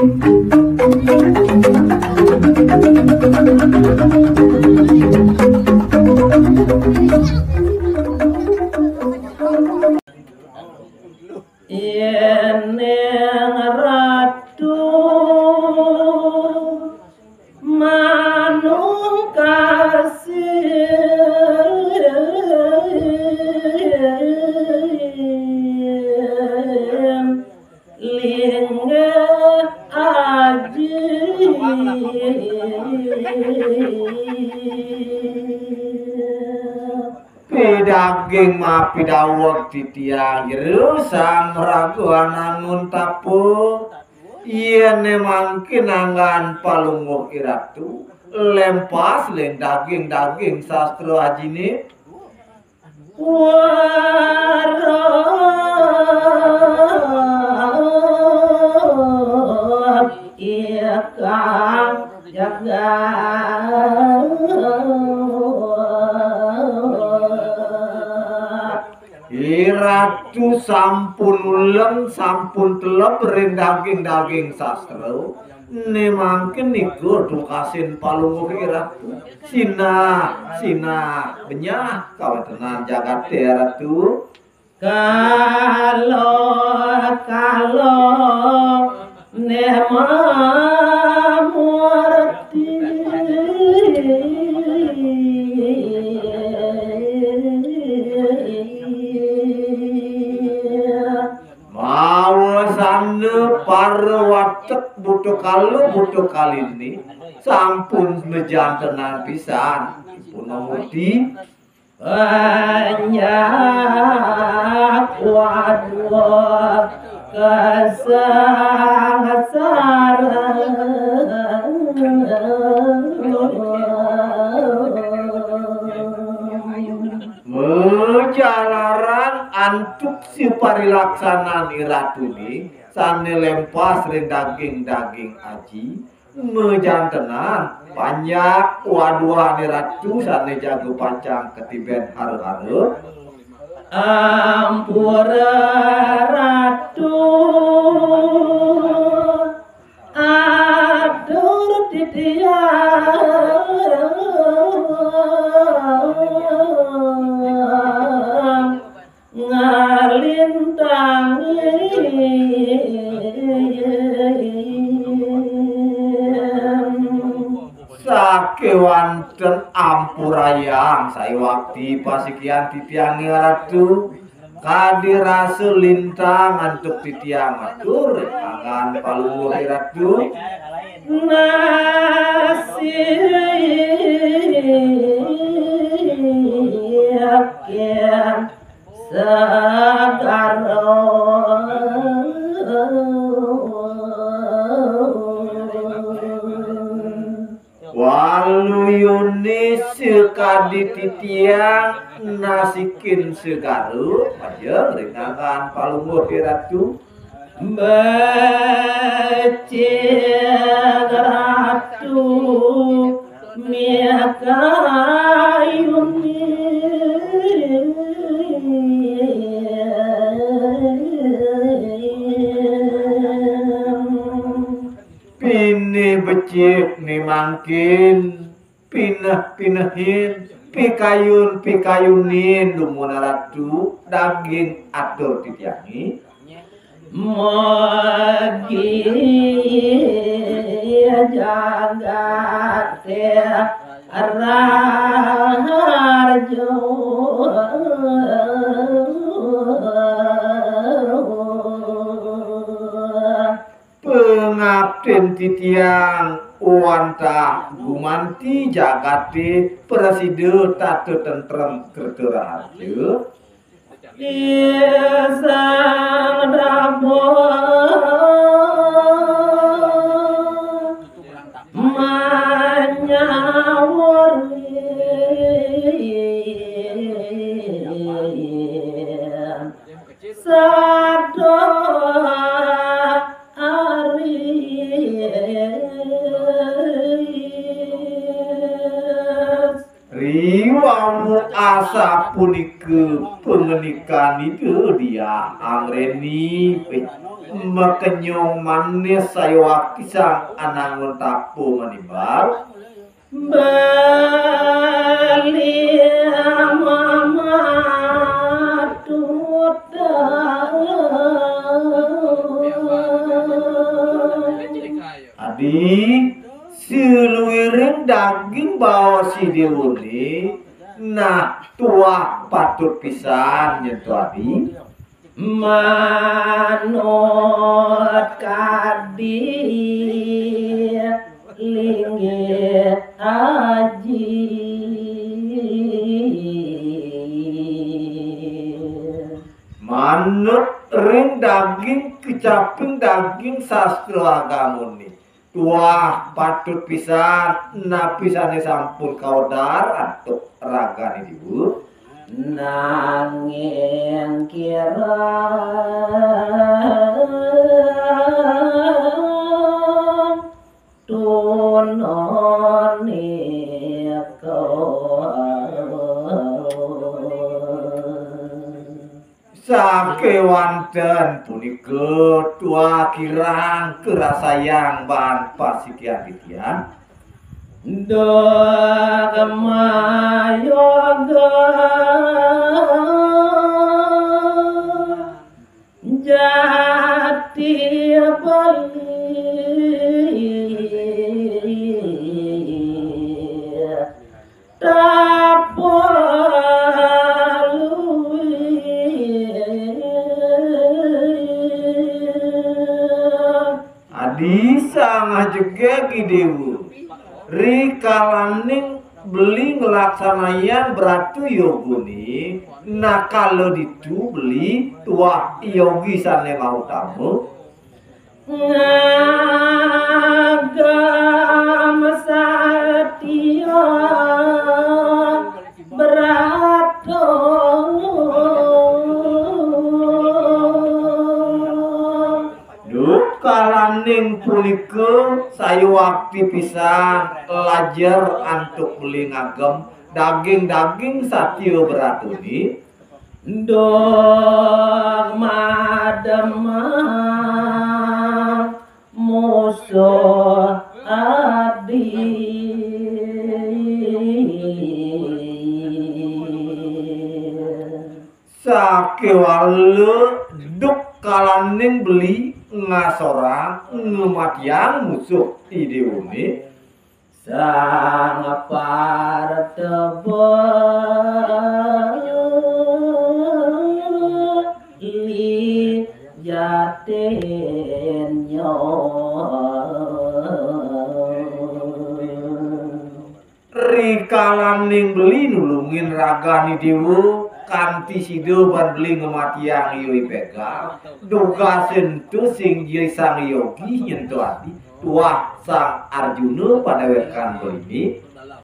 Yen ratu manung kasih linge aji Pidaging ma pidawak titiang jerusang raguan angun tapu yen mangkin angan palunguh iratu lempas len daging sastro ajine warot ikang jaga Ratu sampun uleng sampun telep daging sastro mangkin niku dukasin palunguh ratu sina benyah kawetenan jagat ratu kalau nema murti Mawasane parwatek butuh kali ini sampun mejantenan pisan punamudi banyak waduh Mejalaran antuk si parilaksanan iratuni sane lempas daging aji mejantenan banyak waduhan iratu sane jago pancang ketiben haru-haru ampura ratu adur titiang sakewanten ampurayang saiwakti pasikian titiang ratu kadirase lintang antuk titiang atur angan palunguh ratu nasib segaro walu yunis sekadi titiang nasikin segaru aja ringangan palunguh ratu becek ratu miakayuni pini becik ni mangkin pinah-pinahin pikayunin lumuna ratu daging atur titiangi Mogi jagat raharjo pengabden titiang wanta gumanti jagate preside tatu tentrem kerteraharjo Isang rabo manyawari sado aris riwamu asap punike pengenikan itu dia angreni mekenyong manis saya waktu sang anangun tapu manibar Bali mama tuta adi siluiring daging bawa si diwuni nah tua patut pisan nyentuh adi manut kadi linggih aji manut ring daging kecaping daging sastra agamuni tua patut pisan na pisane sampun kaudar atau raga nih ibu nanging kira tunoni sakewanten punika tua kirang kerasayang ban pasikian titian Dhamma yoga jati bali adi sang juga gidewu rikalaning beli ngelaksanayan beratu yoguni nah kalau itu beli tua yogi sane mau tamu ngagam satya berato kalaning punika saya waktu pisan lajar antuk beli ngagem daging-daging satyo beratuni dogma demam musuh adi sakewalu duk kalaning beli ngasorang ngematyang musuh ideuni sang partebo li jatenyo rikalaning beli nulungin ragani dewu kanti sido ban beli ngematyang yoi pegal duga sentuh sing jai sang yogi nyentuh ati tuah sang Arjuna pada wekan beli